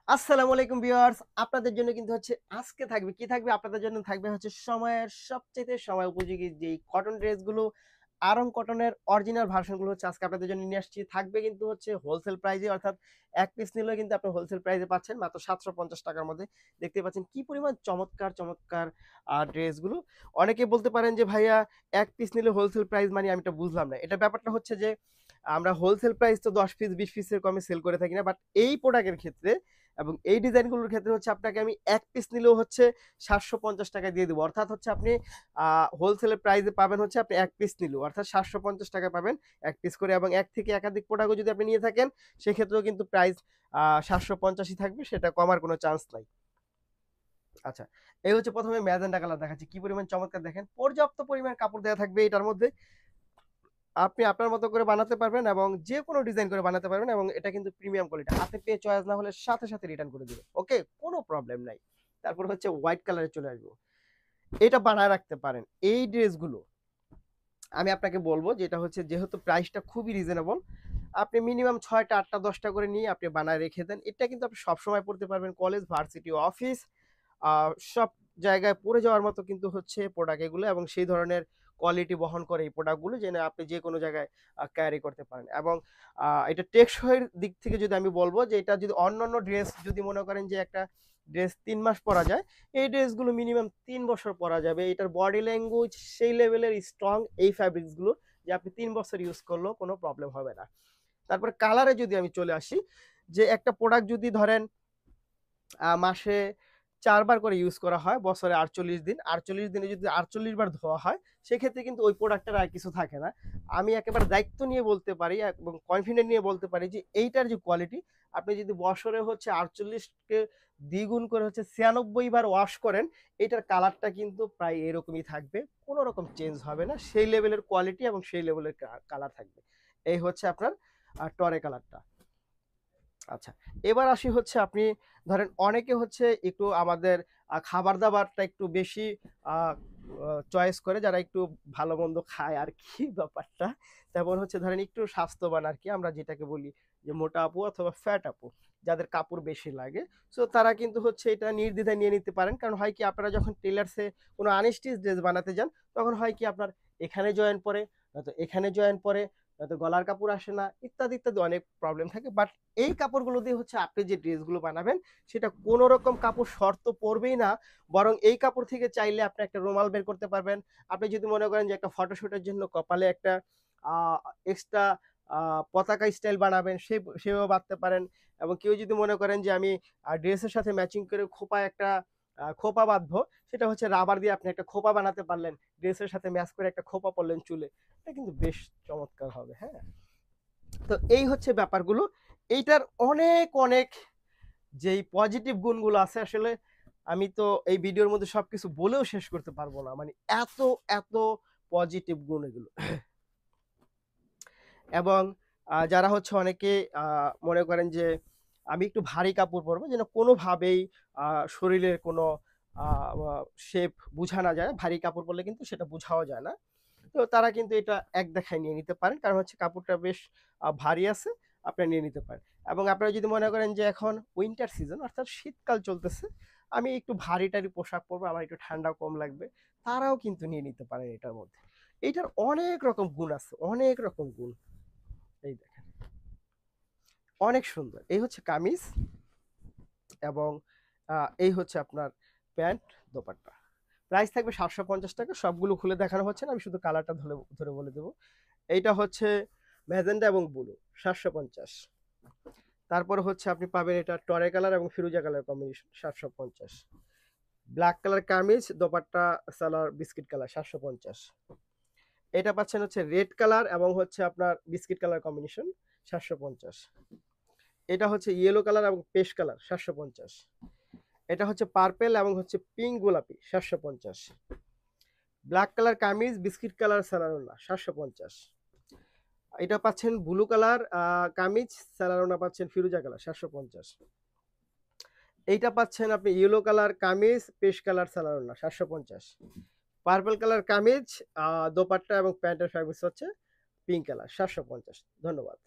আসসালামু আলাইকুম ভিউয়ার্স, আপনাদের জন্য কিন্তু হচ্ছে আজকে থাকবে কি থাকবে আপনাদের জন্য থাকবে হচ্ছে সময়ের সবচাইতে সময় উপযোগী যেই কটন ড্রেসগুলো আরং কটনের অরিজিনাল ভার্সনগুলো হচ্ছে আজকে আপনাদের জন্য নিয়ে আসছি। থাকবে কিন্তু হচ্ছে হোলসেল প্রাইসে, অর্থাৎ এক পিস নিলেও কিন্তু আপনি হোলসেল প্রাইসে পাচ্ছেন মাত্র 750 টাকার মধ্যে। দেখতে পাচ্ছেন কি পরিমাণ চমৎকার চমৎকার ড্রেসগুলো। অনেকে বলতে পারেন যে ভাইয়া এক পিস নিলে হোলসেল প্রাইস মানে আমি এটা বুঝলাম না। এটা ব্যাপারটা হচ্ছে যে আমরা হোলসেল প্রাইস তো 10 পিস 20 পিসের কমে সেল করে থাকি না, বাট এই প্রোডাক্টের ক্ষেত্রে এবং এই ডিজাইনগুলোর ক্ষেত্রে হচ্ছে আপনাকে আমি এক পিস নিলেও হচ্ছে 750 টাকায় দিয়ে দেবো। অর্থাৎ হচ্ছে আপনি হোলসেলের প্রাইসে পাবেন হচ্ছে আপনি এক পিস নিলেও অর্থাৎ 750 টাকায় পাবেন এক পিস করে, এবং এক থেকে একাধিক প্রোডাক্টও যদি আপনি নিয়ে থাকেন সেক্ষেত্রেও কিন্তু প্রাইস 750ই থাকবে, সেটা কমার কোনো চান্স নাই। আচ্ছা, এই হচ্ছে প্রথমে ম্যাজেন্টা কালার দেখাচ্ছি, কি পরিমাণ চমৎকার দেখেন, পর্যাপ্ত পরিমাণ কাপড় দেওয়া থাকবে এটার মধ্যে। আপনি আপনার মতো করে বানাতে পারবেন এবং যে কোনো ডিজাইন করে বানাতে পারবেন, এবং এটা কিন্তু প্রিমিয়াম কোয়ালিটি। হাতে পেয়ে চয়েস না হলে সাথে সাথে রিটার্ন করে দিবে, ওকে, কোনো প্রবলেম নাই। তারপর হচ্ছে হোয়াইট কালারে চলে আসবো, এটা বানায় রাখতে পারেন। এই ড্রেসগুলো আমি আপনাকে বলবো যে এটা হচ্ছে যেহেতু প্রাইসটা খুবই রিজনেবল, আপনি মিনিমাম 6টা 8টা 10টা করে নিয়ে আপনি বানায় রেখে দেন। এটা কিন্তু আপনি সবসময় পড়তে পারবেন, কলেজ ভার্সিটি অফিস সব জায়গায় পড়ে যাওয়ার মতো কিন্তু হচ্ছে প্রোডাক্ট এগুলো, এবং সেই ধরনের কোয়ালিটি বহন করে এই প্রোডাক্টগুলো, যেন আপনি যে কোনো জায়গায় ক্যারি করতে পারেন। এবং এটা টেকসইয়ের দিক থেকে যদি আমি বলবো যে এটা যদি অন্যান্য ড্রেস যদি মনে করেন যে একটা ড্রেস 3 মাস পরা যায়, এই ড্রেসগুলো মিনিমাম 3 বছর পরা যাবে। এটার বডি ল্যাঙ্গুয়েজ সেই লেভেলের স্ট্রং এই ফ্যাব্রিক্সগুলো যে আপনি 3 বছর ইউজ করলেও কোনো প্রবলেম হবে না। তারপরে কালারে যদি আমি চলে আসি, যে একটা প্রোডাক্ট যদি ধরেন মাসে ৪ বার করে ইউজ করা হয়, বছরে ৪৮ দিন। ৪৮ দিনে যদি ৪৮ বার ধোয়া হয়, সেক্ষেত্রে কিন্তু ওই প্রোডাক্টের আর কিছু থাকে না। আমি একেবারে দায়িত্ব নিয়ে বলতে পারি এবং কনফিডেন্ট নিয়ে বলতে পারি যে এইটার যে কোয়ালিটি, আপনি যদি বছরে হচ্ছে ৪৮ কে দ্বিগুণ করে হচ্ছে ৯৬ বার ওয়াশ করেন, এটার কালারটা কিন্তু প্রায় এরকমই থাকবে। কোনো রকম চেঞ্জ হবে না। সেই লেভেলের কোয়ালিটি এবং সেই লেভেলের কালার থাকবে। এই হচ্ছে আপনার টরে কালারটা। আচ্ছা, এবার আসি হচ্ছে আপনি ধরেন অনেকে হচ্ছে একটু আমাদের খাবার-দাবারটা একটু বেশি আ আ চয়েস করে, যারা একটু ভালো-মন্দ খায় আরকি ব্যাপারটা। তেমন হচ্ছে ধরেন একটু স্বাস্থ্যবান আরকি, আমরা যেটাকে বলি যে মোটা আপু অথবা ফ্যাট আপু, যাদের কাপড় বেশি লাগে। সো তারা কিন্তু হচ্ছে এটা নির্দ্বিধায় নিয়ে নিতে পারেন। কারণ হয় কি, আপনারা যখন টেইলার্সে কোনো আনস্টিচ ড্রেস বানাতে যান, তখন হয় কি আপনার এখানে জয়েন পড়ে, নয়তো এখানে জয়েন পড়ে, নয়তো গলার কাপড় আসে না, ইত্যাদি, ইত্যাদি অনেক প্রবলেম থাকে। বাট এই কাপড়গুলো দিয়ে হচ্ছে আপনি যে ড্রেসগুলো বানাবেন, সেটা কোনো রকম কাপড় শর্ত পড়বেই না। বরং এই কাপড় থেকে চাইলে আপনি একটা রুমাল বের করতে পারবেন। আপনি যদি মনে করেন যে একটা ফটোশুটের জন্য কপালে একটা আ এক্সট্রা আ পতাকা স্টাইল বানাবেন, সেভাবে বাঁধতে পারেন। এবং কেউ যদি মনে করেন যে আমি ড্রেসের সাথে ম্যাচিং করে খোঁপায় একটা খোঁপা বাঁধবো, সেটা হচ্ছে রাবার দিয়ে আপনি একটা খোঁপা বানাতে পারলেন। ড্রেসের সাথে ম্যাচ করে একটা খোঁপা পরলেন চুলে। এটা কিন্তু বেশ চমৎকার হবে, হ্যাঁ? তো এই হচ্ছে ব্যাপারগুলো। এইটার অনেক, অনেক যেই পজিটিভ গুণগুলো আছে, আসলে আমি তো এই ভিডিওর মধ্যে সবকিছু বলেও শেষ করতে পারবো না। মানে এত, এত পজিটিভ গুণ এগুলো। এবং যারা হচ্ছে অনেকে আ মনে করেন যে আমি একটু ভারী কাপড় পরবো, যেন কোনোভাবেই আ শরীরের কোনো আ আ শেপ বুঝা না যায়। ভারী কাপড় পরলে কিন্তু সেটা বুঝাও যায় না। তো তারা কিন্তু এটা এক দেখায় নিয়ে নিতে পারেন। কারণ হচ্ছে কাপড়টা বেশ ভারী আছে, আপনারা নিয়ে নিতে পারেন। এবং আপনারা যদি মনে করেন যে এখন উইন্টার সিজন, অর্থাৎ শীতকাল চলতেছে, আমি একটু ভারী-টারি পোশাক পরবো, আমার একটু ঠান্ডা কম লাগবে, তারাও কিন্তু নিয়ে নিতে পারেন এটার মধ্যে। এইটার অনেক রকম গুণ আছে, অনেক রকম গুণ। এই দেখেন, অনেক সুন্দর। এই হচ্ছে কামিজ, এবং আ এই হচ্ছে আপনার প্যান্ট, দোপাট্টা। প্রাইস থাকবে ৳৭৫০। সবগুলো খুলে দেখানো হচ্ছে না। আমি শুধু কালারটা ধরে ধরে বলে দেব। এইটা হচ্ছে ম্যাজেন্টা এবং ব্লু, ৭৫০। তারপরে হচ্ছে আপনি পাবেন এটা টরে কালার এবং ফিরোজা colour combination, ৭৫০। Black colour kameez, dupatta, salwar biscuit colour, ৭৫০। এটা পাচ্ছেন হচ্ছে রেড কালার এবং হচ্ছে আপনার বিস্কিট কালার কম্বিনেশন, ৭৫০। এটা হচ্ছে ইয়েলো কালার এবং পেস্ট কালার, ৭৫০। এটা হচ্ছে পার্পল এবং হচ্ছে পিঙ্ক গোলাপি, ৭৫০। Black colour kameez, biscuit colour salwar, ৭৫০। এটা পাচ্ছেন ব্লু কালার কামিজ, সালোয়ার পাচ্ছেন ফিরোজা কালার, ৭৫০। এইটা পাচ্ছেন আপনি yellow colour kameez, paste colour salwar, ৭৫০। Purple colour kameez, dupatta এবং প্যান্টের ফ্যাব্রিক্স হচ্ছে পিঙ্ক কালার, ৭৫০। ধন্যবাদ।